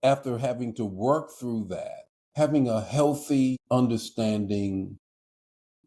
after having to work through that, having a healthy understanding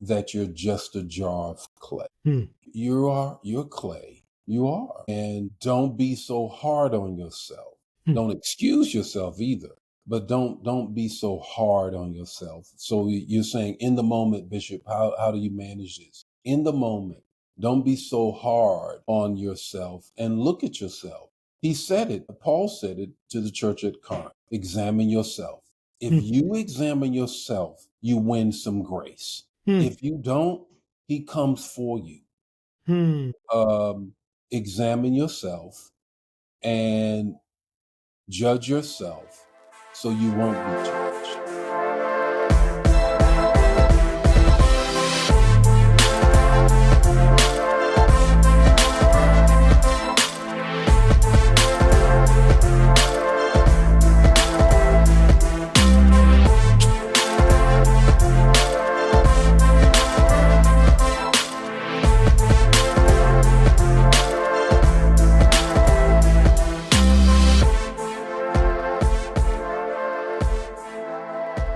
that you're just a jar of clay. You're clay. You are. And don't be so hard on yourself. Don't excuse yourself either, but don't be so hard on yourself. So you're saying in the moment, Bishop, how do you manage this? In the moment, don't be so hard on yourself and look at yourself. He said it, Paul said it to the church at Corinth. Examine yourself. If you examine yourself, you win some grace. If you don't, he comes for you. Examine yourself and judge yourself so you won't be judged.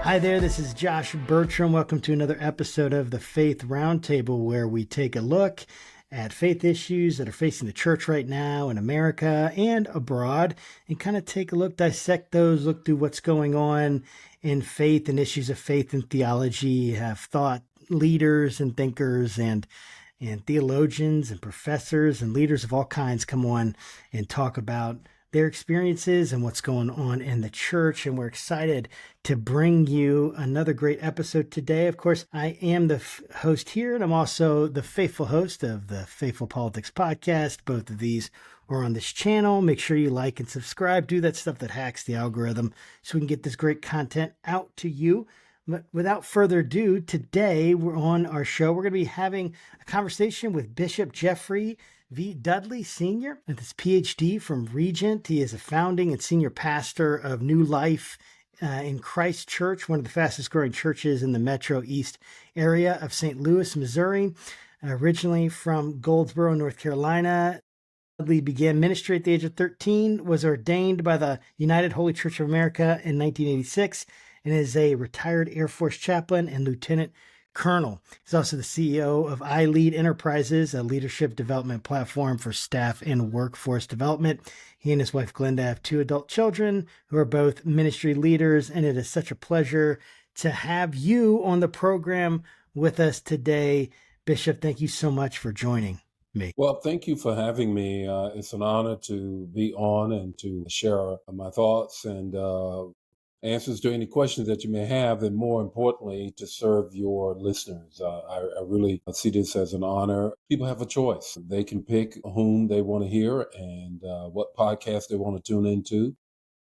Hi there, this is Josh Burtram. Welcome to another episode of the Faith Roundtable, where we take a look at faith issues that are facing the church right now in America and abroad, and kind of take a look, dissect those, look through what's going on in faith and issues of faith and theology, have thought leaders and thinkers and theologians and professors and leaders of all kinds come on and talk about their experiences and what's going on in the church. And we're excited to bring you another great episode today. Of course, I am the host here, and I'm also the faithful host of the Faithful Politics podcast. Both of these are on this channel. Make sure you like and subscribe. Do that stuff that hacks the algorithm so we can get this great content out to you. But without further ado, today we're on our show. We're going to be having a conversation with Bishop Jeffrey V. Dudley Sr. with his PhD from Regent. He is a founding and senior pastor of New Life in Christ Church, one of the fastest growing churches in the Metro East area of St. Louis, Missouri. Originally from Goldsboro, North Carolina, Dudley began ministry at the age of 13, was ordained by the United Holy Church of America in 1986, and is a retired Air Force chaplain and lieutenant colonel. He's also the CEO of iLead Enterprises, a leadership development platform for staff and workforce development. He and his wife Glenda have 2 adult children who are both ministry leaders, and it is such a pleasure to have you on the program with us today. Bishop, thank you so much for joining me. Well, thank you for having me. It's an honor to be on and to share my thoughts and answers to any questions that you may have, and more importantly, to serve your listeners. I really see this as an honor. People have a choice. They can pick whom they want to hear and what podcast they want to tune into.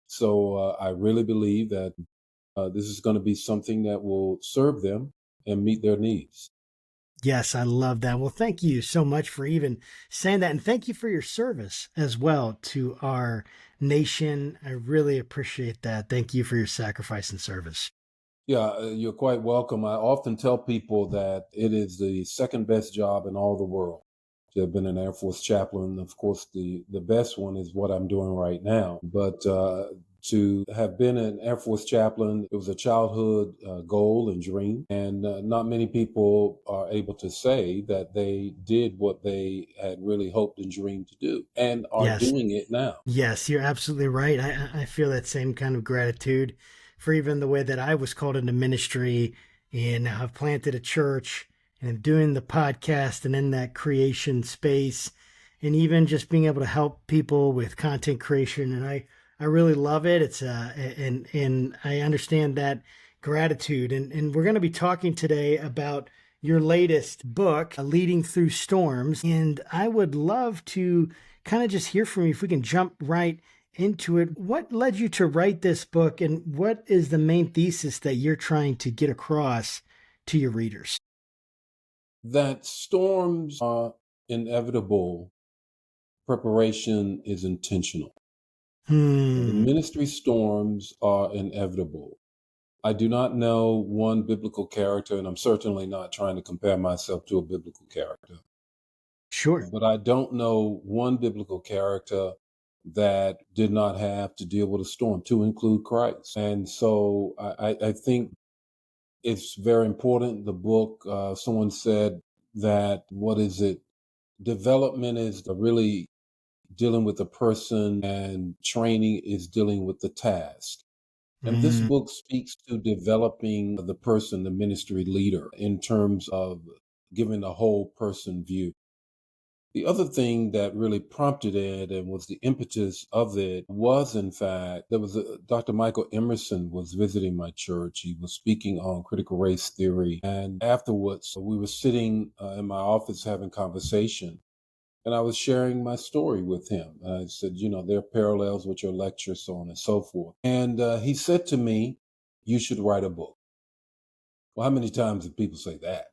So I really believe that this is going to be something that will serve them and meet their needs. Yes, I love that. Well, thank you so much for even saying that. And thank you for your service as well to our nation. I really appreciate that. Thank you for your sacrifice and service. Yeah, you're quite welcome. I often tell people that it is the second best job in all the world to have been an Air Force chaplain. Of course, the best one is what I'm doing right now. But to have been an Air Force chaplain, it was a childhood goal and dream. And not many people are able to say that they did what they had really hoped and dreamed to do and are doing it now. Yes, you're absolutely right. I feel that same kind of gratitude for even the way that I was called into ministry, and now I've planted a church and I'm doing the podcast and in that creation space, and even just being able to help people with content creation. And I really love it. It's and I understand that gratitude. And we're going to be talking today about your latest book, Leading Through Storms. And I would love to kind of just hear from you, if we can jump right into it. What led you to write this book, and what is the main thesis that you're trying to get across to your readers? That storms are inevitable. Preparation is intentional. The ministry storms are inevitable. I do not know one biblical character, and I'm certainly not trying to compare myself to a biblical character. Sure. But I don't know one biblical character that did not have to deal with a storm, to include Christ. And so I think it's very important. The book, someone said that, what is it? Development is really dealing with the person, and training is dealing with the task. And this Mm. book speaks to developing the person, the ministry leader, in terms of giving a whole person view. The other thing that really prompted it and was the impetus of it was, in fact, there was Dr. Michael Emerson was visiting my church. He was speaking on critical race theory. And afterwards, we were sitting in my office having conversation. And I was sharing my story with him. I said, there are parallels with your lecture, so on and so forth. And he said to me, "You should write a book." Well, how many times did people say that?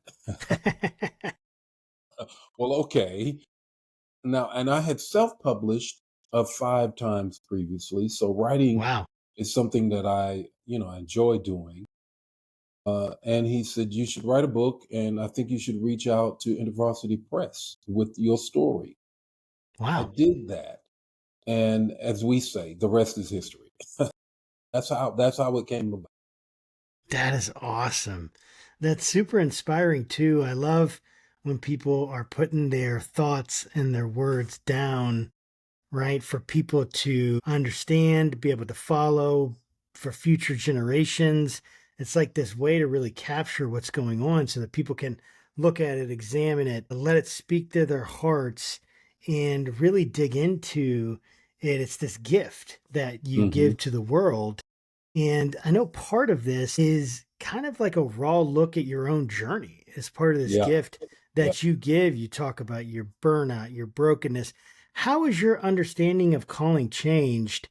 Well, okay. Now, and I had self-published 5 times previously, so writing Wow. is something that I enjoy doing. And he said, "You should write a book, and I think you should reach out to InterVarsity Press with your story." I Wow. did that, and as we say, the rest is history. That's how it came about. That is awesome. That's super inspiring too. I love when people are putting their thoughts and their words down, right? For people to understand, be able to follow for future generations. It's like this way to really capture what's going on so that people can look at it, examine it, let it speak to their hearts and really dig into it. It's this gift that you Hmm. give to the world. And I know part of this is kind of like a raw look at your own journey as part of this Yeah, gift yeah. that you give. You talk about your burnout, your brokenness. How has your understanding of calling changed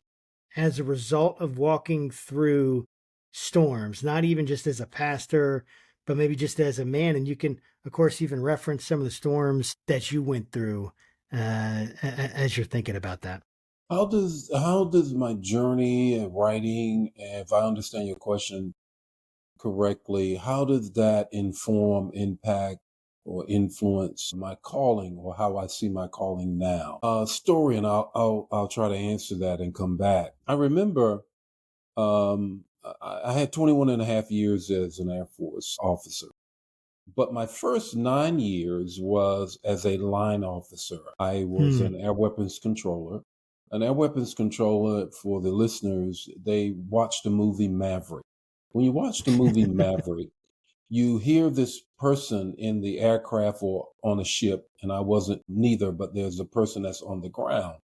as a result of walking through storms, not even just as a pastor, but maybe just as a man? And you can, of course, even reference some of the storms that you went through as you're thinking about that. How does my journey in writing, if I understand your question correctly, how does that inform, impact, or influence my calling, or how I see my calling now? Story, and I'll try to answer that and come back. I remember I had 21 and a half years as an Air Force officer. But my first 9 years was as a line officer. I was Hmm. an air weapons controller. An air weapons controller, for the listeners, they watched the movie Maverick. When you watch the movie Maverick, you hear this person in the aircraft or on a ship, and I wasn't neither, but there's a person that's on the ground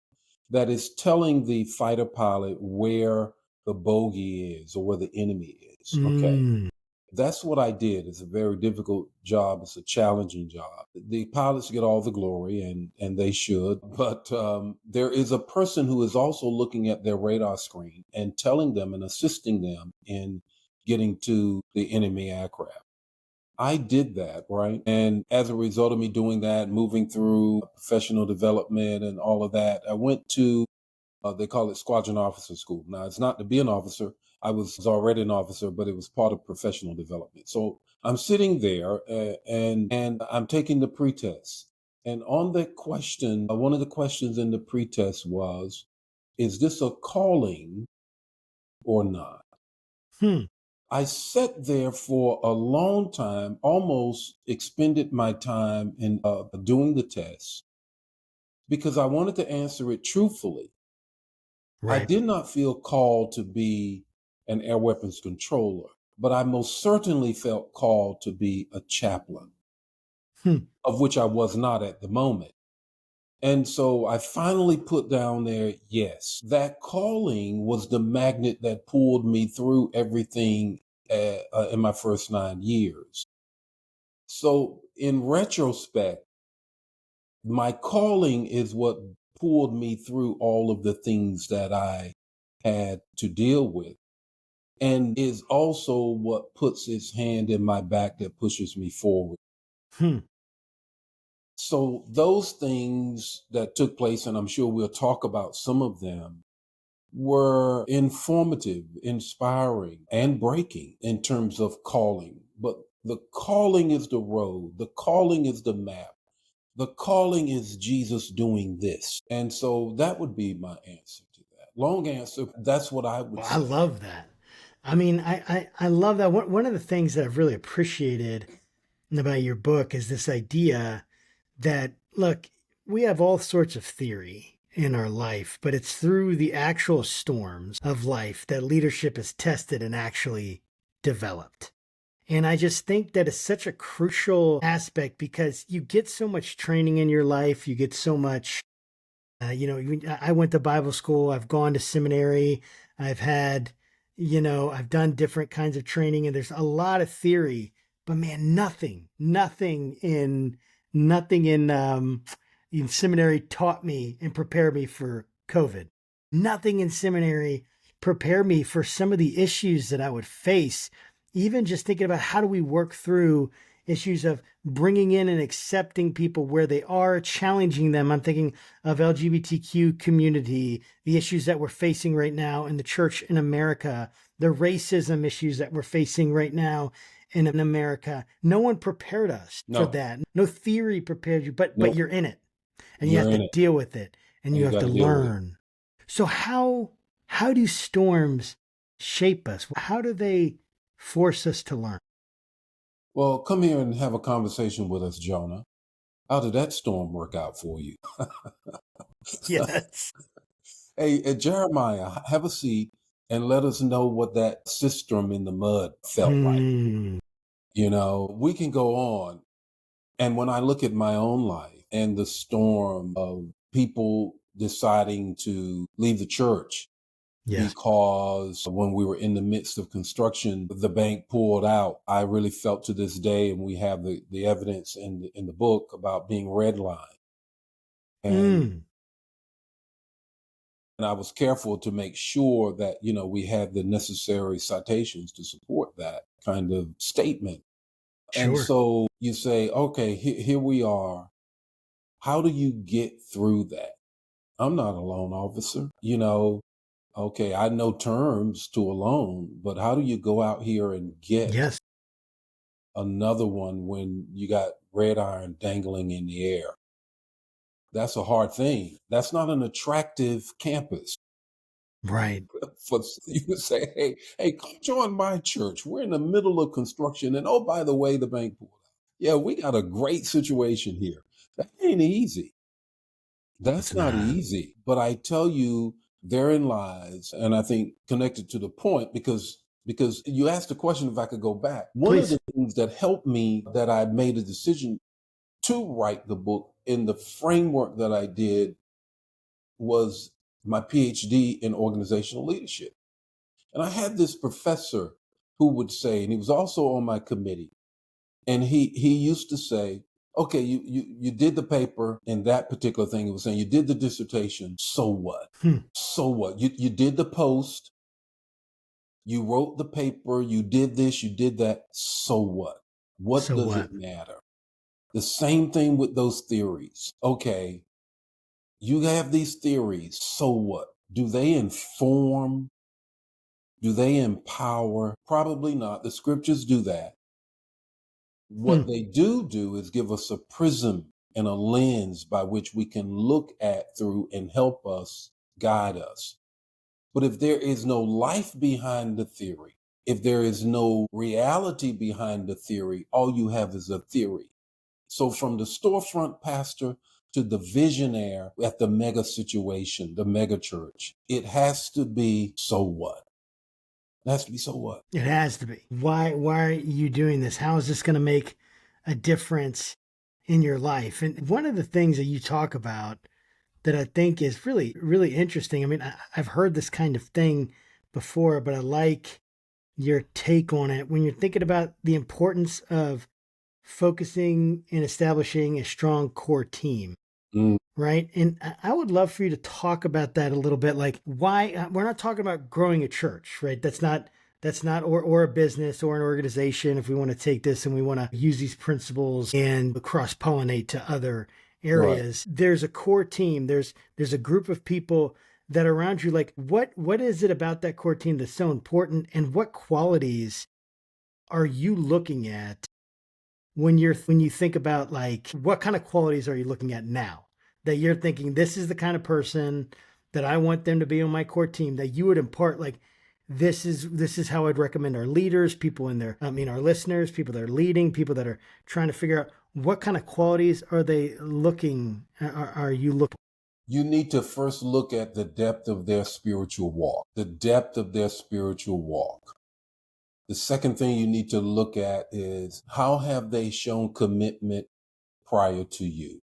that is telling the fighter pilot where the bogey is or where the enemy is. Okay. Mm. That's what I did. It's a very difficult job. It's a challenging job. The pilots get all the glory, and they should. But there is a person who is also looking at their radar screen and telling them and assisting them in getting to the enemy aircraft. I did that, right? And as a result of me doing that, moving through professional development and all of that, I went to they call it Squadron Officer School. Now, it's not to be an officer. I was already an officer, but it was part of professional development. So I'm sitting there and I'm taking the pretest. And on the question, one of the questions in the pretest was, "Is this a calling or not?" Hmm. I sat there for a long time, almost expended my time in doing the test because I wanted to answer it truthfully. I Right. did not feel called to be an air weapons controller, but I most certainly felt called to be a chaplain, Hmm. of which I was not at the moment. And so I finally put down there, yes, that calling was the magnet that pulled me through everything in my first 9 years. So in retrospect, my calling is what pulled me through all of the things that I had to deal with, and is also what puts its hand in my back that pushes me forward. Hmm. So those things that took place, and I'm sure we'll talk about some of them, were informative, inspiring, and breaking in terms of calling. But the calling is the road, the calling is the map. The calling is Jesus doing this. And so that would be my answer to that. Long answer. That's what I would Well, I say. love that. I mean, I love that. One of the things that I've really appreciated about your book is this idea that, look, we have all sorts of theory in our life, but it's through the actual storms of life that leadership is tested and actually developed. And I just think that is such a crucial aspect because you get so much training in your life. You get so much, I went to Bible school, I've gone to seminary, I've had, I've done different kinds of training, and there's a lot of theory, but man, nothing in seminary taught me and prepared me for COVID. Nothing in seminary prepared me for some of the issues that I would face, even just thinking about how do we work through issues of bringing in and accepting people where they are, challenging them. I'm thinking of LGBTQ community, the issues that we're facing right now in the church in America, the racism issues that we're facing right now in America. No one prepared us for No, that. No theory prepared you, but no, you're in it and you you're have to in it. deal with it and And you you have got to to deal with it. learn. So how do storms shape us? How do they force us to learn? Well, come here and have a conversation with us, Jonah. How did that storm work out for you? Yes. Hey, Jeremiah, have a seat and let us know what that sistrum in the mud felt like. Hmm. We can go on. And when I look at my own life and the storm of people deciding to leave the church Yes. because when we were in the midst of construction, the bank pulled out, I really felt to this day, and we have the evidence in the book about being redlined. And Mm. And I was careful to make sure that, we had the necessary citations to support that kind of statement. And Sure. so you say, okay, here we are. How do you get through that? I'm not a loan officer, okay, I know terms to a loan, but how do you go out here and get Yes. another one when you got red iron dangling in the air? That's a hard thing. That's not an attractive campus. Right. For you to say, hey, come join my church. We're in the middle of construction. And oh, by the way, the bank pulled out. Yeah, we got a great situation here. That ain't easy. It's That's not not. easy. But I tell you, therein lies, and I think connected to the point, because you asked the question if I could go back. One of Please. the things that helped me that I made a decision to write the book in the framework that I did was my PhD in organizational leadership. And I had this professor who would say, and he was also on my committee, and he used to say, okay, you did the paper in that particular thing. He was saying you did the dissertation, so what? Hmm. So what? You did the post, you wrote the paper, you did this, you did that, so what? What So does what? it matter? The same thing with those theories. Okay, you have these theories, so what? Do they inform? Do they empower? Probably not. The scriptures do that. Hmm. What they do is give us a prism and a lens by which we can look at through and help us, guide us. But if there is no life behind the theory, if there is no reality behind the theory, all you have is a theory. So from the storefront pastor to the visionaire at the mega situation, the mega church, it has to be so what? It has to be so what? It has to be. Why are you doing this? How is this going to make a difference in your life? And one of the things that you talk about that I think is really, really interesting. I mean, I've heard this kind of thing before, but I like your take on it when you're thinking about the importance of focusing and establishing a strong core team. Mm, Right. And I would love for you to talk about that a little bit. Like why we're not talking about growing a church, right? That's not or a business or an organization. If we want to take this and we want to use these principles and cross pollinate to other right. areas, there's a core team. There's a group of people that are around you. Like what is it about that core team that's so important? And what qualities are you looking at when you think about like what kind of qualities are you looking at now that you're thinking this is the kind of person that I want them to be on my core team that you would impart like this is how I'd recommend our leaders, people in there, our listeners, people that are leading, people that are trying to figure out what kind of qualities are they looking are you looking. You need to first look at the depth of their spiritual walk, the depth of their spiritual walk. The second thing you need to look at is how have they shown commitment prior to you?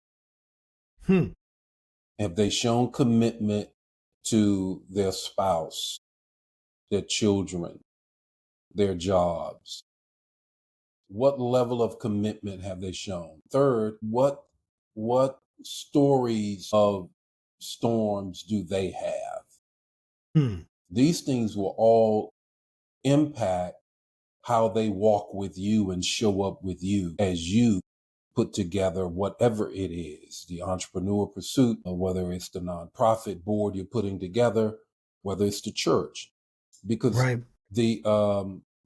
Have they shown commitment to their spouse, their children, their jobs? What level of commitment have they shown? Third, what stories of storms do they have? These things will all impact how they walk with you and show up with you as you put together whatever it is, the entrepreneur pursuit, or whether it's the nonprofit board you're putting together, whether it's the church. Because right.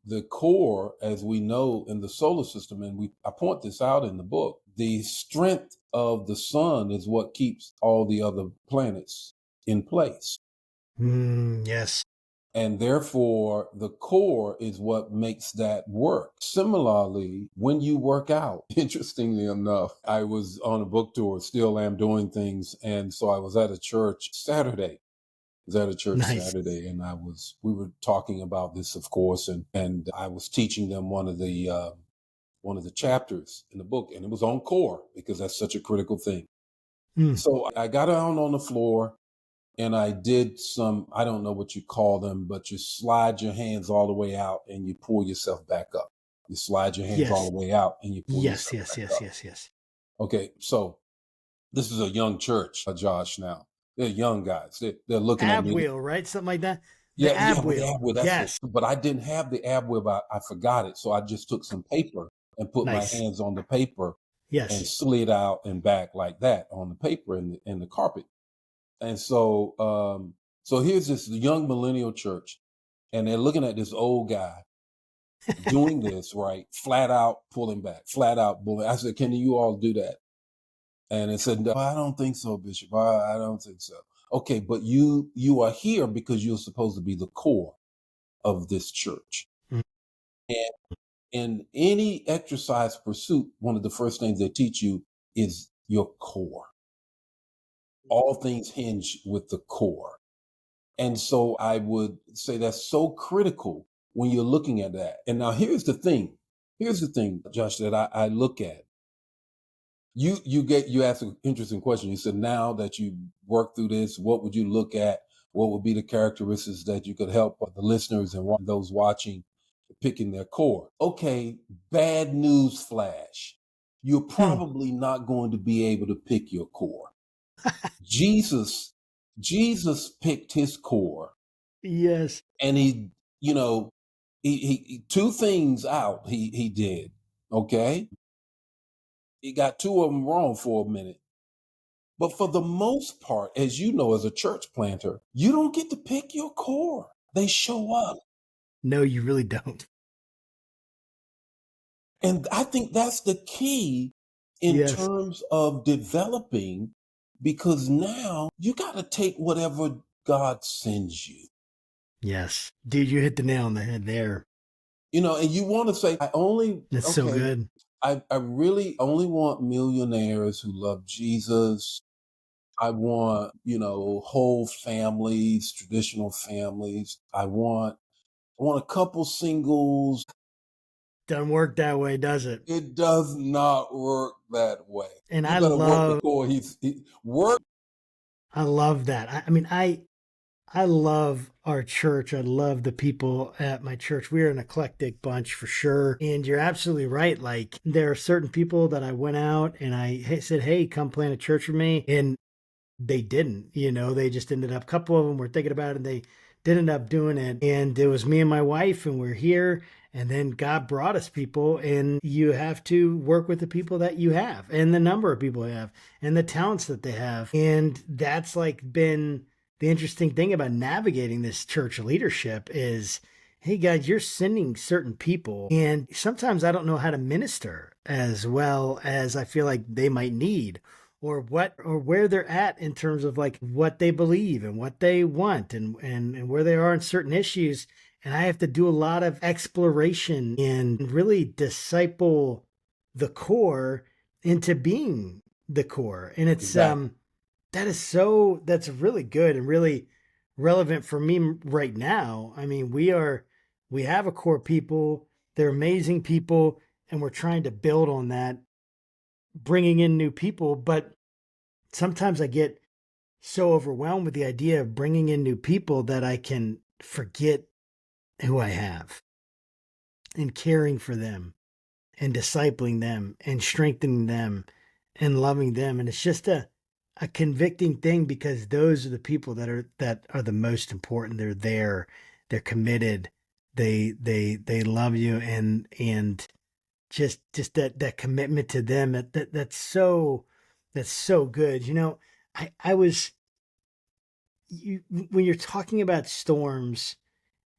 The core, as we know in the solar system, and I point this out in the book, the strength of the sun is what keeps all the other planets in place. Yes. And therefore, the core is what makes that work. Similarly, when you work out, interestingly enough, I was on a book tour, still am doing things. And so I was at a church Saturday. Nice. Saturday, and we were talking about this, of course, and I was teaching them one of the chapters in the book, and it was on core because that's such a critical thing. So I got down on the floor and I did some, I don't know what you call them, but you slide your hands all the way out and you pull yourself back up. You slide your hands all the way out and you pull yourself back up. Yes. Okay, so this is a young church, Josh, now. They're young guys. They're looking at me. Ab wheel, right? Something like that. The ab wheel. The ab wheel. Yes. But I didn't have the ab wheel. I forgot it. So I just took some paper and put my hands on the paper and slid out and back like that on the paper in the carpet. And so here's this young millennial church, and they're looking at this old guy doing this, right? Flat out pulling back, flat out pulling. I said, can you all do that? And it said, no, I don't think so, Bishop. I don't think so. Okay, but you are here because you're supposed to be the core of this church. And in any exercise pursuit, one of the first things they teach you is your core. All things hinge with the core. And so I would say that's so critical when you're looking at that. And now here's the thing, Josh, that I look at. You asked an interesting question. You said, now that you worked through this, what would you look at? What would be the characteristics that you could help the listeners and those watching picking their core? Okay, bad news flash. You're probably not going to be able to pick your core. Jesus picked his core. Yes. And he two things out he did. Okay. He got two of them wrong for a minute. But for the most part, as you know, as a church planter, you don't get to pick your core. They show up. No, you really don't. And I think that's the key in terms of developing, because now you got to take whatever God sends you. Yes. Dude, you hit the nail on the head there. And you want to say, That's so good. I really only want millionaires who love Jesus. I want, whole families, traditional families. I want a couple singles. Doesn't work that way, does it? It does not work that way. And I love work. I love that. I love our church. I love the people at my church. We're an eclectic bunch for sure. And you're absolutely right. Like, there are certain people that I went out and I said, hey, come plant a church with me. And they didn't, they just ended up, a couple of them were thinking about it and they didn't end up doing it. And it was me and my wife and we're here. And then God brought us people, and you have to work with the people that you have and the number of people you have and the talents that they have. And that's like been the interesting thing about navigating this church leadership is, hey guys, you're sending certain people, and sometimes I don't know how to minister as well as I feel like they might need, or where they're at in terms of like what they believe and what they want, and where they are in certain issues. And I have to do a lot of exploration and really disciple the core into being the core. And it's Exactly. that's really good and really relevant for me right now. I mean, we have a core people, they're amazing people, and we're trying to build on that, bringing in new people. But sometimes I get so overwhelmed with the idea of bringing in new people that I can forget who I have, and caring for them and discipling them and strengthening them and loving them. And it's just a convicting thing, because those are the people that are the most important. They're there, they're committed, they love you, and just that commitment to them, that's so good. I was you when you're talking about storms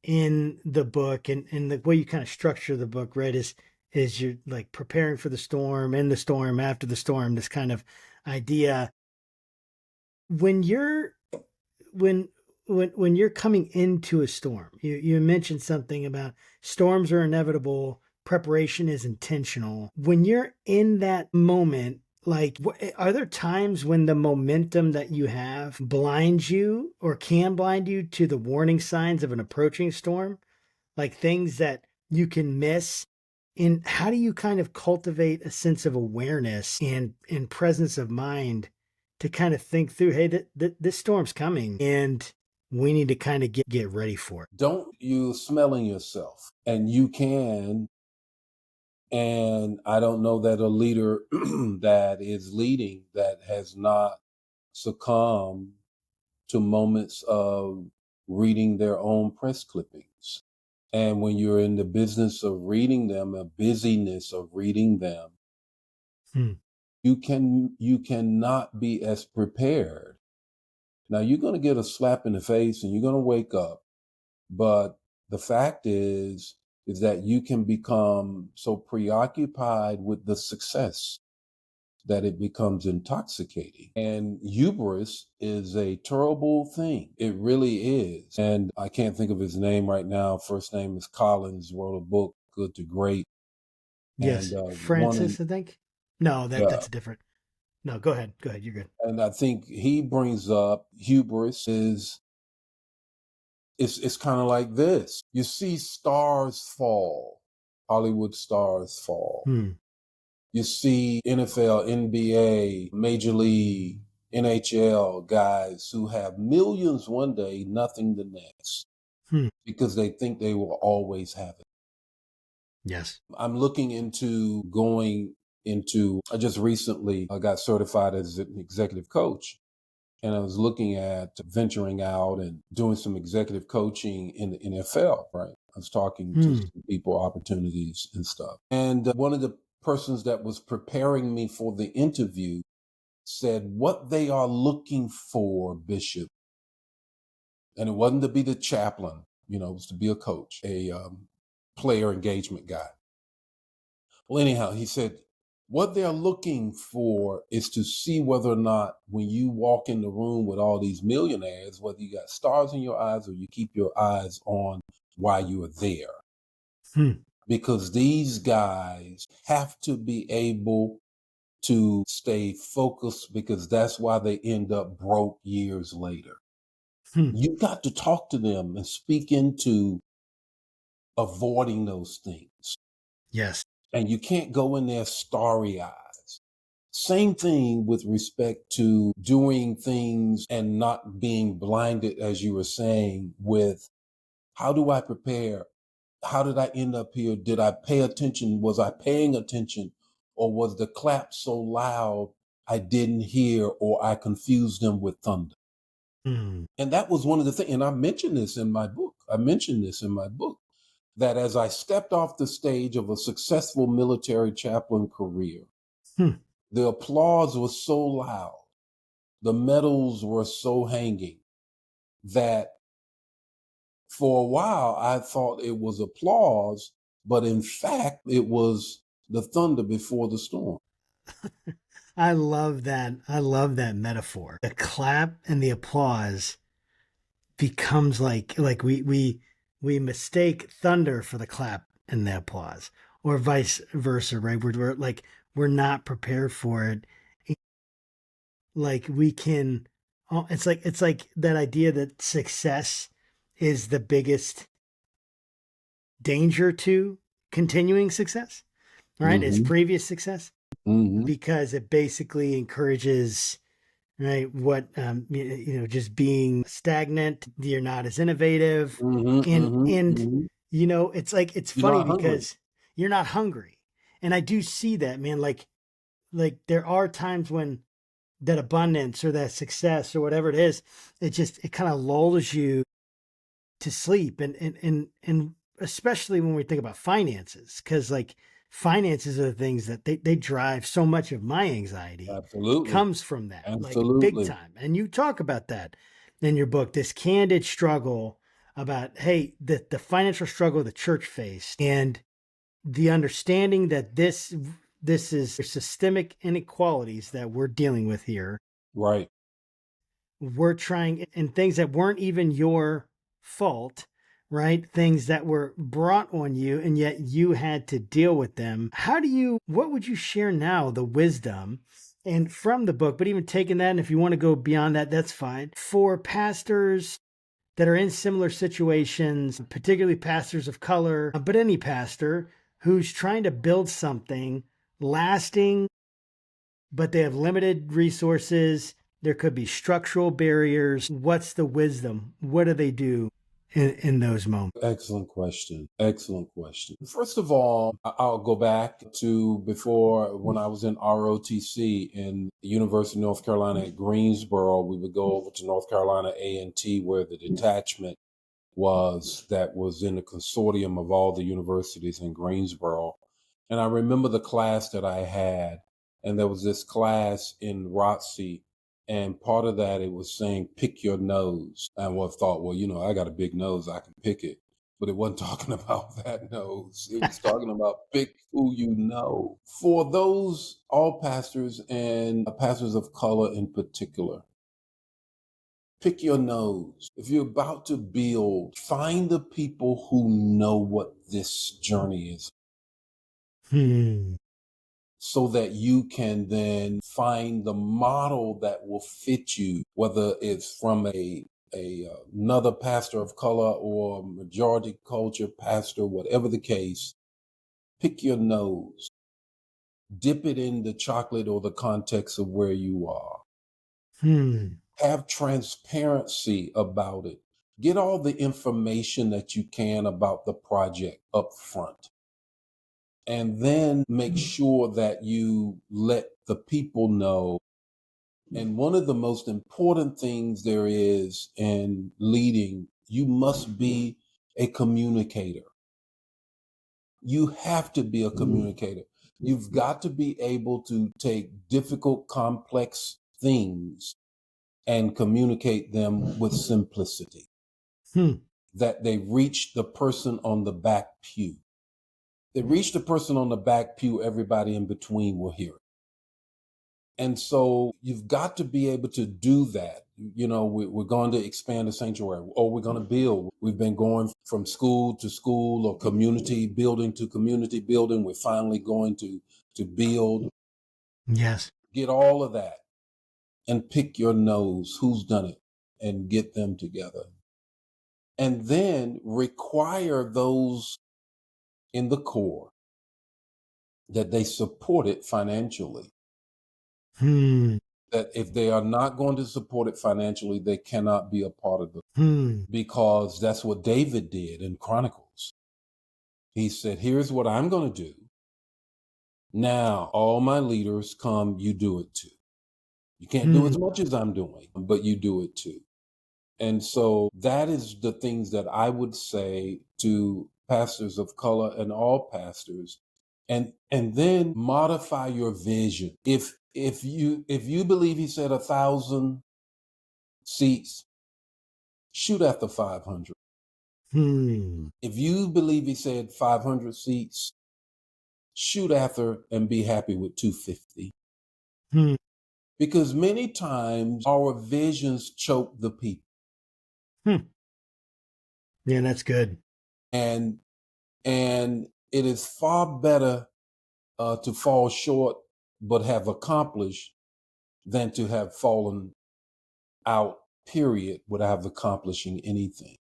in the book, and the way you kind of structure the book, right, is you're like preparing for the storm, in the storm, after the storm, this kind of idea. When you're when when you're coming into a storm, you mentioned something about storms are inevitable, preparation is intentional. When you're in that moment, like, are there times when the momentum that you have blinds you, or can blind you to the warning signs of an approaching storm, like things that you can miss? And how do you kind of cultivate a sense of awareness and presence of mind to kind of think through, hey, this storm's coming and we need to kind of get ready for it? Don't you smelling yourself, and you can. And I don't know that a leader that is leading that has not succumbed to moments of reading their own press clippings. And when you're in the business of reading them, a busyness of reading them, Hmm. you cannot be as prepared. Now you're going to get a slap in the face and you're going to wake up, but the fact is that you can become so preoccupied with the success that it becomes intoxicating. And hubris is a terrible thing. It really is. And I can't think of his name right now. First name is Collins, wrote a book, Good to Great. And Yes. one in, Francis, I think. No, yeah. that's a different. No, go ahead. Go ahead. You're good. And I think he brings up hubris is it's kind of like this. You see stars fall, Hollywood stars fall. Hmm. You see NFL, NBA, Major League, NHL guys who have millions one day, nothing the next, Hmm. because they think they will always have it. Yes. I'm looking into I just recently I got certified as an executive coach. And I was looking at venturing out and doing some executive coaching in the NFL, right? I was talking to Hmm. some people, opportunities and stuff. And one of the persons that was preparing me for the interview said, what they are looking for, Bishop, and it wasn't to be the chaplain, it was to be a coach, a player engagement guy. Well, anyhow, he said, what they're looking for is to see whether or not when you walk in the room with all these millionaires, whether you got stars in your eyes or you keep your eyes on why you are there. Hmm. Because these guys have to be able to stay focused, because that's why they end up broke years later. Hmm. You got to talk to them and speak into avoiding those things. Yes. And you can't go in there starry eyes. Same thing with respect to doing things and not being blinded, as you were saying, with how do I prepare? How did I end up here? Did I pay attention? Was I paying attention? Or was the clap so loud I didn't hear, or I confused them with thunder? Hmm. And that was one of the things, and I mentioned this in my book. That as I stepped off the stage of a successful military chaplain career, Hmm. the applause was so loud, the medals were so hanging, that For a while, I thought it was applause, but in fact, it was the thunder before the storm. I love that. I love that metaphor. The clap and the applause becomes like we mistake thunder for the clap and the applause, or vice versa, right? We're like we're not prepared for it. Like we can, it's like that idea that success is the biggest danger to continuing success, right? Is Mm-hmm. previous success, Mm-hmm. because it basically encourages, right, what just being stagnant. You're not as innovative, Mm-hmm. Mm-hmm. and Mm-hmm. it's like it's You're funny not hungry. because you're not hungry, and I do see that, man. Like there are times when that abundance or that success or whatever it is, it kind of lulls you to sleep, and especially when we think about finances, because like finances are the things that they drive so much of my anxiety, Absolutely. comes from that, like big Absolutely. time. And you talk about that in your book, this candid struggle about, hey, the financial struggle the church faced, and the understanding that this is systemic inequalities that we're dealing with here. Right. We're trying, and things that weren't even your fault, right? Things that were brought on you, and yet you had to deal with them. What would you share now, the wisdom and from the book, but even taking that, and if you want to go beyond that, that's fine, for pastors that are in similar situations, particularly pastors of color, but any pastor who's trying to build something lasting, but they have limited resources. There could be structural barriers. What's the wisdom? What do they do in those moments? Excellent question. Excellent question. First of all, I'll go back to before when I was in ROTC in the University of North Carolina at Greensboro. We would go over to North Carolina A&T, where the detachment that was in the consortium of all the universities in Greensboro. And I remember the class that I had, and there was this class in ROTC, and part of that, it was saying, pick your nose. And I thought, well, I got a big nose, I can pick it. But it wasn't talking about that nose. It was talking about pick who you know. For those, all pastors and pastors of color in particular, pick your nose. If you're about to build, find the people who know what this journey is, Hmm. so that you can then find the model that will fit you, whether it's from another pastor of color or majority culture pastor, whatever the case. Pick your nose, dip it in the chocolate or the context of where you are. Hmm. Have transparency about it. Get all the information that you can about the project up front. And then make sure that you let the people know. And one of the most important things there is in leading, you must be a communicator. You have to be a communicator. You've got to be able to take difficult, complex things and communicate them with simplicity, Hmm. that they reach the person on the back pew. They reach the person on the back pew, everybody in between will hear it. And so you've got to be able to do that. We're going to expand the sanctuary, or we're going to build. We've been going from school to school, or community building to community building. We're finally going to build. Yes. Get all of that and pick your nose, who's done it, and get them together. And then require those in the core that they support it financially. Hmm. That if they are not going to support it financially, they cannot be a part of it. Hmm. Because that's what David did in Chronicles. He said, here's what I'm going to do. Now, all my leaders come, you do it too. You can't do Hmm. as much as I'm doing, but you do it too. And so that is the things that I would say to pastors of color and all pastors. And then modify your vision. If you believe he said 1,000 seats, shoot at the 500. If you believe he said 500 seats, shoot after and be happy with 250. Because many times our visions choke the people. Yeah, that's good. And it is far better to fall short but have accomplished than to have fallen out, period, without accomplishing anything.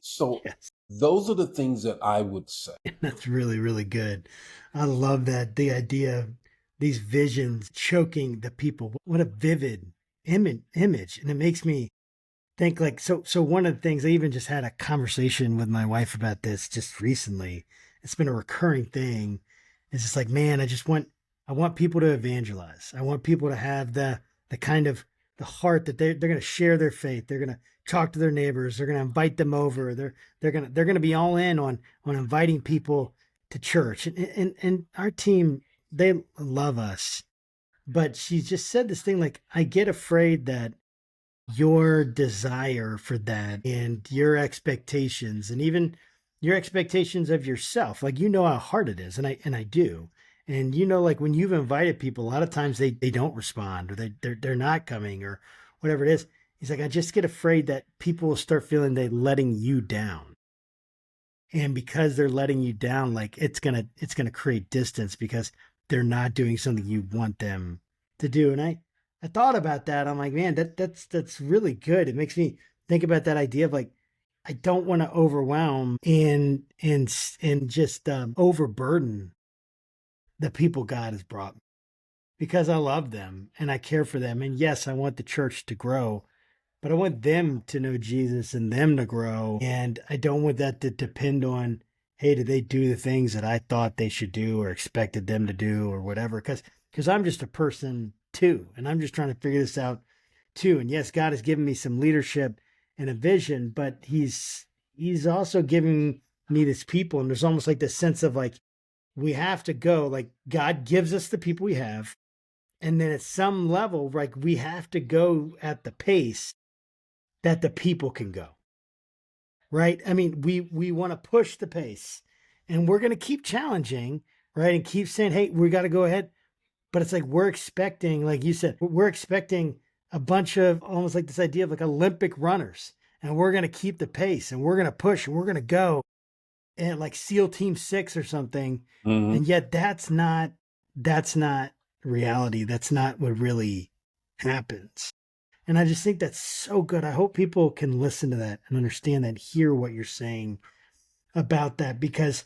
So Yes. those are the things that I would say. That's really, really good. I love that. The idea of these visions choking the people. What a vivid image. And it makes me think like, so one of the things I even just had a conversation with my wife about this just recently. It's been a recurring thing. It's just like, man, I want people to evangelize. I want people to have the kind of the heart that they're going to share their faith. They're going to talk to their neighbors. They're going to invite them over. They're going to be all in on inviting people to church. And our team, they love us. But she just said this thing like, I get afraid that your desire for that and your expectations and even your expectations of yourself, like, you know how hard it is, and I do. And like when you've invited people, a lot of times they don't respond, or they're not coming, or whatever it is. He's like, I just get afraid that people will start feeling they letting you down, and because they're letting you down, like it's gonna create distance because they're not doing something you want them to do. And I thought about that. I'm like, man, that's really good. It makes me think about that idea of like, I don't want to overwhelm and just overburden the people God has brought me, because I love them and I care for them. And yes, I want the church to grow, but I want them to know Jesus and them to grow. And I don't want that to depend on, hey, did they do the things that I thought they should do or expected them to do or whatever? Because I'm just a person too, and I'm just trying to figure this out too. And yes, God has given me some leadership and a vision, but He's also giving me this people, and there's almost like this sense of like, we have to go. Like, God gives us the people we have, and then at some level, like, we have to go at the pace that the people can go, right? I mean, we want to push the pace, and we're going to keep challenging, right? And keep saying, hey, we got to go ahead. But it's like, we're expecting, like you said, we're expecting a bunch of almost like this idea of like Olympic runners, and we're going to keep the pace, and we're going to push, and we're going to go, and like SEAL Team 6 or something. And yet that's not reality. That's not what really happens. And I just think that's so good. I hope people can listen to that and understand that, hear what you're saying about that, because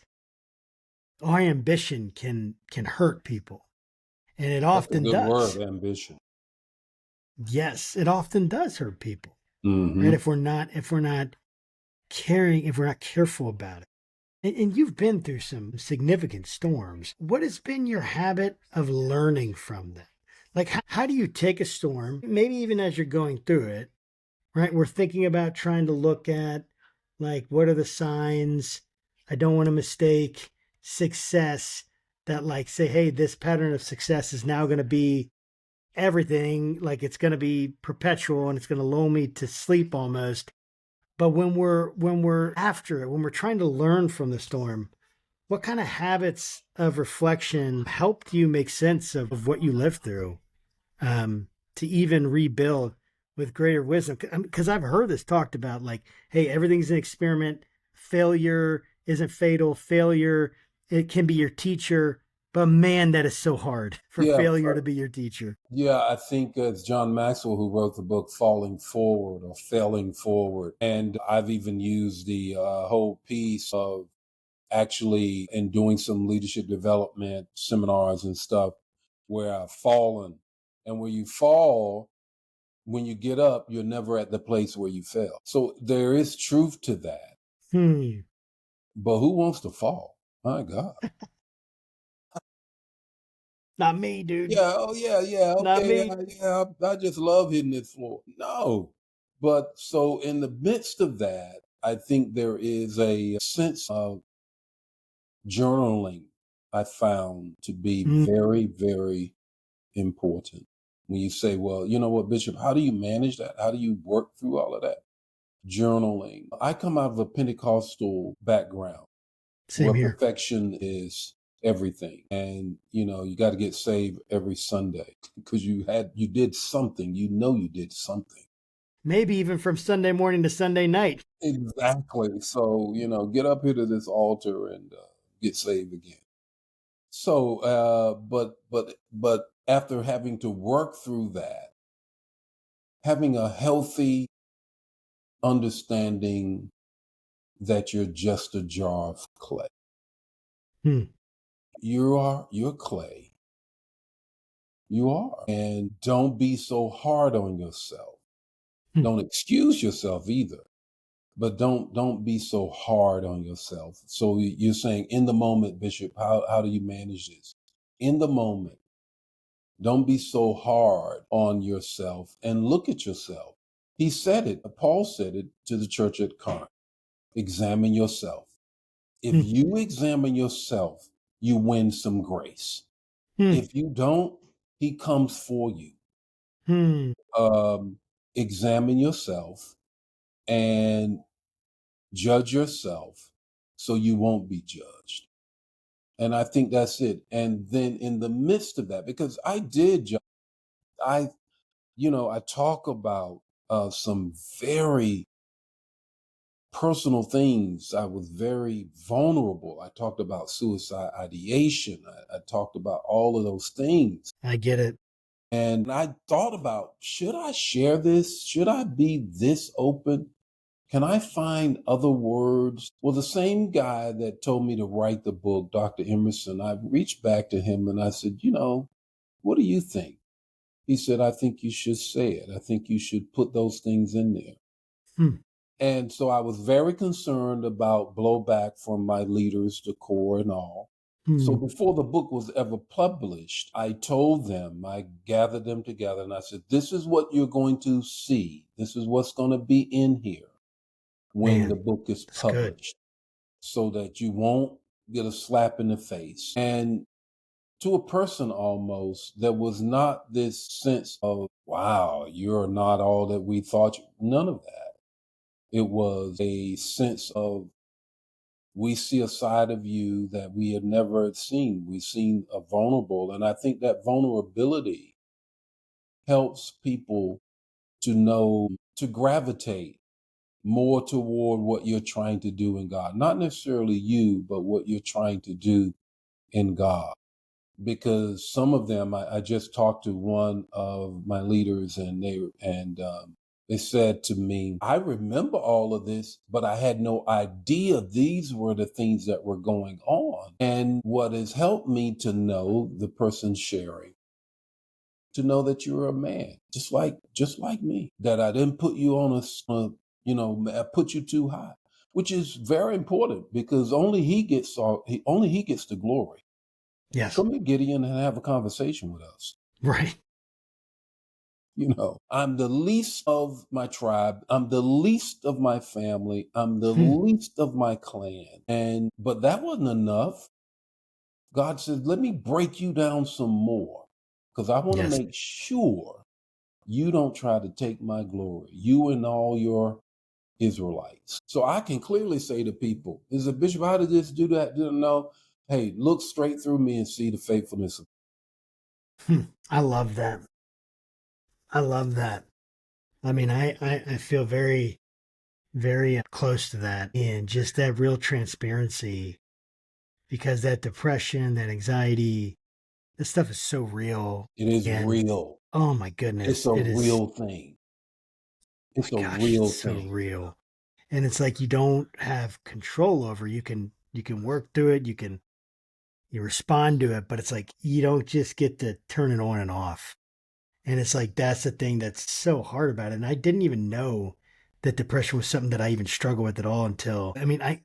our ambition can hurt people. And it That's a often good does. word, ambition. Yes, it often does hurt people. Mm-hmm. Right? If we're not caring, if we're not careful about it. And you've been through some significant storms. What has been your habit of learning from them? Like, how do you take a storm, maybe even as you're going through it, right? We're thinking about trying to look at, like, what are the signs? I don't want to mistake success, that, like, say, hey, this pattern of success is now going to be everything. Like, it's going to be perpetual and it's going to lull me to sleep almost. But when we're after it, when we're trying to learn from the storm, what kind of habits of reflection helped you make sense of what you lived through, to even rebuild with greater wisdom? Because I've heard this talked about, like, hey, everything's an experiment. Failure isn't fatal. Failure, it can be your teacher. But man, that is so hard for Yeah, failure to be your teacher. yeah. I think it's John Maxwell who wrote the book "Falling Forward" or "Failing Forward," and I've even used the whole piece of actually in doing some leadership development seminars and stuff where I've fallen, and where you fall, when you get up, you're never at the place where you fell. So there is truth to that. But who wants to fall? My God. Not me, dude. Yeah, oh yeah, Not okay, me. yeah, I just love hitting this floor. No. But so in the midst of that, I think there is a sense of journaling I found to be very, very important. When you say, well, you know what, Bishop, how do you manage that? How do you work through all of that? journaling. I come out of a Pentecostal background Same where here. perfection is everything. And, you got to get saved every Sunday because you did something, you did something. Maybe even from Sunday morning to Sunday night. Exactly. So, get up here to this altar and get saved again. So, but after having to work through that, having a healthy understanding that you're just a jar of clay. Hmm. You're clay. You are. And don't be so hard on yourself. Hmm. Don't excuse yourself either. But don't be so hard on yourself. So you're saying in the moment, Bishop, how do you manage this? In the moment, don't be so hard on yourself and look at yourself. He said it, Paul said it to the church at Corinth. Examine yourself. If Hmm. you examine yourself, you win some grace. Hmm. If you don't, he comes for you. Hmm. Examine yourself and judge yourself so you won't be judged. And I think that's it. And then in the midst of that, because I did judge, I talk about some very personal things. I was very vulnerable. I talked about suicide ideation. I talked about all of those things. I get it. And I thought about, should I share this? Should I be this open? Can I find other words? Well, the same guy that told me to write the book, Dr. Emerson, I reached back to him and I said, what do you think? He said, I think you should say it. I think you should put those things in there. Hmm. And so I was very concerned about blowback from my leaders, the core and all. So Hmm. before the book was ever published, I told them, I gathered them together and I said, this is what you're going to see. This is what's going to be in here when the Man, book is it's good. published so that you won't get a slap in the face. And to a person almost, there was not this sense of, wow, you're not all that we thought. None of that. It was a sense of, we see a side of you that we had never seen. We've seen a vulnerable. And I think that vulnerability helps people to know, to gravitate more toward what you're trying to do in God. Not necessarily you, but what you're trying to do in God. Because some of them, I just talked to one of my leaders and they said to me, I remember all of this, but I had no idea these were the things that were going on. And what has helped me to know, the person sharing, to know that you're a man, just like me, that I didn't put you on I put you too high, which is very important because only he gets the glory. Yes. Come to Gideon and have a conversation with us. Right. I'm the least of my tribe. I'm the least of my family. I'm the Hmm. least of my clan. But that wasn't enough. God said, let me break you down some more because I want to Yes. make sure you don't try to take my glory, you and all your Israelites. So I can clearly say to people, is a bishop, how did this do that? Didn't know. Hey, look straight through me and see the faithfulness of. I love that. I love that. I mean, I feel very, very close to that and just that real transparency because that depression, that anxiety, this stuff is so real. It is And real. oh my It's goodness, a it is, real thing. oh my It's a gosh, it's real so thing. real. And it's like you don't have control over. You can work through it, you respond to it, but it's like you don't just get to turn it on and off. And it's like that's the thing that's so hard about it. And I didn't even know that depression was something that I even struggle with at all until I mean, I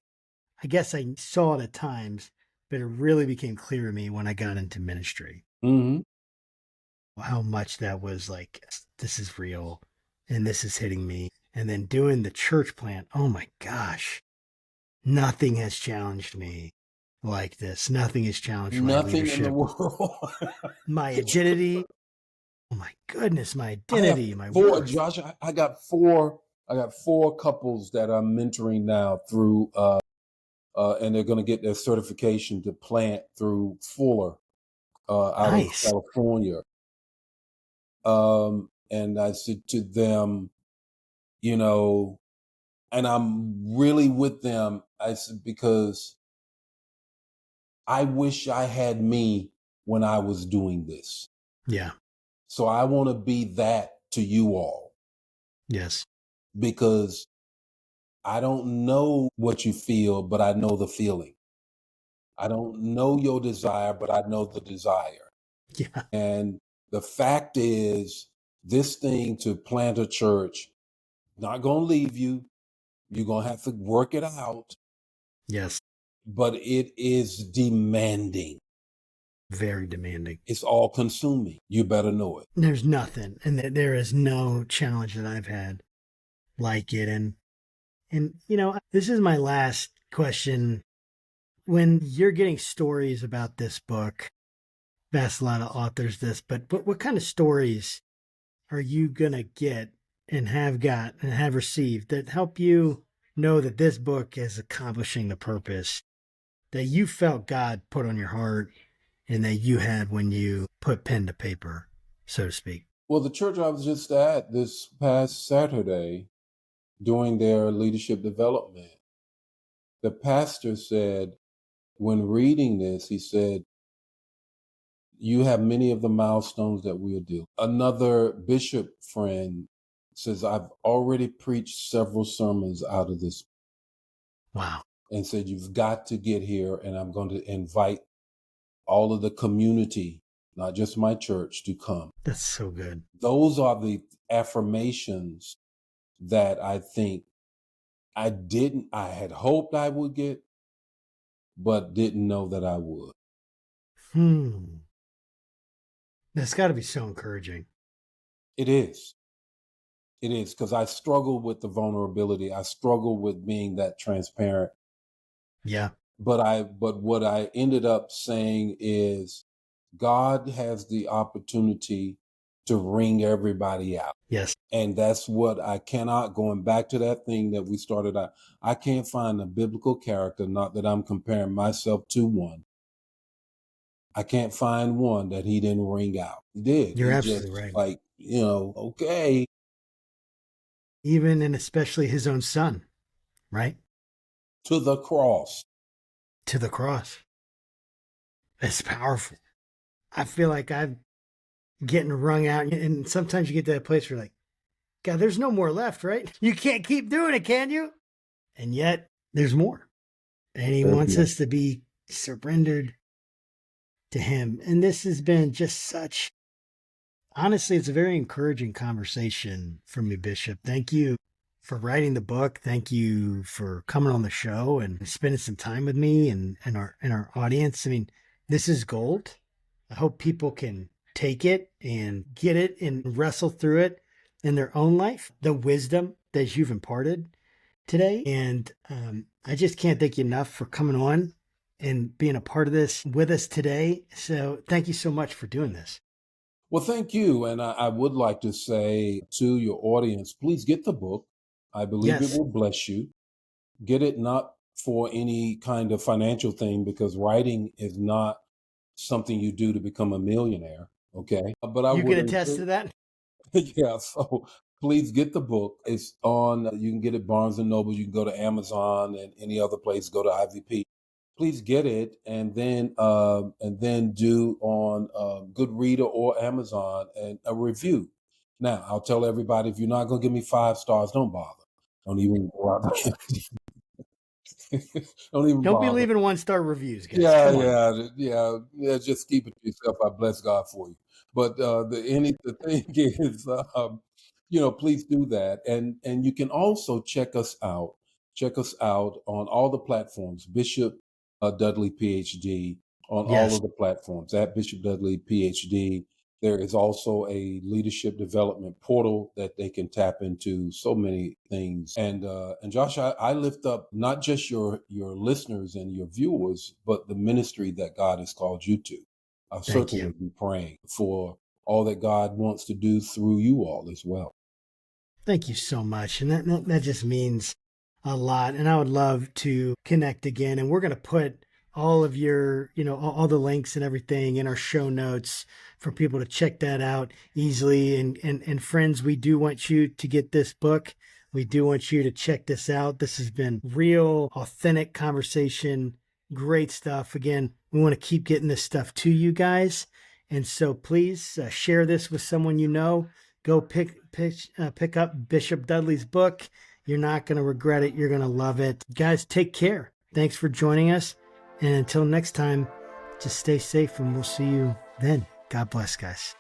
guess I saw it at times, but it really became clear to me when I got into ministry Hmm. how much that was like, this is real and this is hitting me. And then doing the church plant, oh my gosh, nothing has challenged me like this. Nothing has challenged my Nothing in the leadership, world. my identity. Oh my goodness, my I have identity, my four, worth. Josh. I got four I got 4 couples that I'm mentoring now through, and they're going to get their certification to plant through Fuller out of Nice. California. And I said to them, and I'm really with them. I said, because I wish I had me when I was doing this. Yeah. So I want to be that to you all. Yes. Because I don't know what you feel, but I know the feeling. I don't know your desire, but I know the desire. Yeah. And the fact is, this thing to plant a church, not going to leave you. You're going to have to work it out. Yes. But it is demanding. Very demanding. It's all consuming. You better know it. There's nothing, and there is no challenge that I've had like it. And this is my last question. When you're getting stories about this book, I've asked a lot of authors this, but what kind of stories are you going to get and have got and have received that help you know that this book is accomplishing the purpose that you felt God put on your heart and that you had when you put pen to paper, so to speak? Well, the church I was just at this past Saturday doing their leadership development, the pastor said, when reading this, he said, you have many of the milestones that we'll do. Another bishop friend says, I've already preached several sermons out of this. Wow. And said, you've got to get here, and I'm going to invite all of the community, not just my church, to come. That's so good. Those are the affirmations that I think I had hoped I would get, but didn't know that I would. That's got to be so encouraging. It is. It is, because I struggle with the vulnerability. I struggle with being that transparent. Yeah. But what I ended up saying is, God has the opportunity to wring everybody out. Yes. And that's what I cannot, going back to that thing that we started out, I can't find a biblical character, not that I'm comparing myself to one. I can't find one that he didn't wring out. He did. You're He absolutely just right. Okay. Even and especially his own son, right? To the cross. To the cross. It's powerful. I feel like I'm getting wrung out. And sometimes you get to that place where you're like, God, there's no more left, right? You can't keep doing it, can you? And yet there's more. And he wants us to be surrendered to him. And this has been just such, honestly, it's a very encouraging conversation for me, Bishop. Thank you for writing the book. Thank you for coming on the show and spending some time with me and our audience. I mean, this is gold. I hope people can take it and get it and wrestle through it in their own life, the wisdom that you've imparted today. And I just can't thank you enough for coming on and being a part of this with us today. So thank you so much for doing this. Well, thank you. And I would like to say to your audience, please get the book. I believe it will bless you. Get it not for any kind of financial thing, because writing is not something you do to become a millionaire. Okay. But I You would can attest to that? Yeah. So please get the book. It's on, you can get it Barnes and Noble. You can go to Amazon and any other place, go to IVP. Please get it, and then do on Goodreader or Amazon and a review. Now, I'll tell everybody, if you're not going to give me 5 stars, don't bother. Don't even bother. Don't be leaving 1-star reviews, guys. Yeah. Just keep it to yourself. I bless God for you. But the thing is, please do that, and you can also check us out. Check us out on all the platforms. Bishop Dudley PhD on all of the platforms at Bishop Dudley PhD. There is also a leadership development portal that they can tap into, so many things. And Josh, I lift up not just your listeners and your viewers, but the ministry that God has called you to. I'll certainly be praying for all that God wants to do through you all as well. Thank you so much. And that just means a lot. And I would love to connect again. And we're going to put all of your, all the links and everything in our show notes for people to check that out easily. And friends, we do want you to get this book. We do want you to check this out. This has been real, authentic conversation. Great stuff. Again, we want to keep getting this stuff to you guys. And so please share this with someone you know. Go pick up Bishop Dudley's book. You're not going to regret it. You're going to love it. Guys, take care. Thanks for joining us. And until next time, just stay safe and we'll see you then. God bless, guys.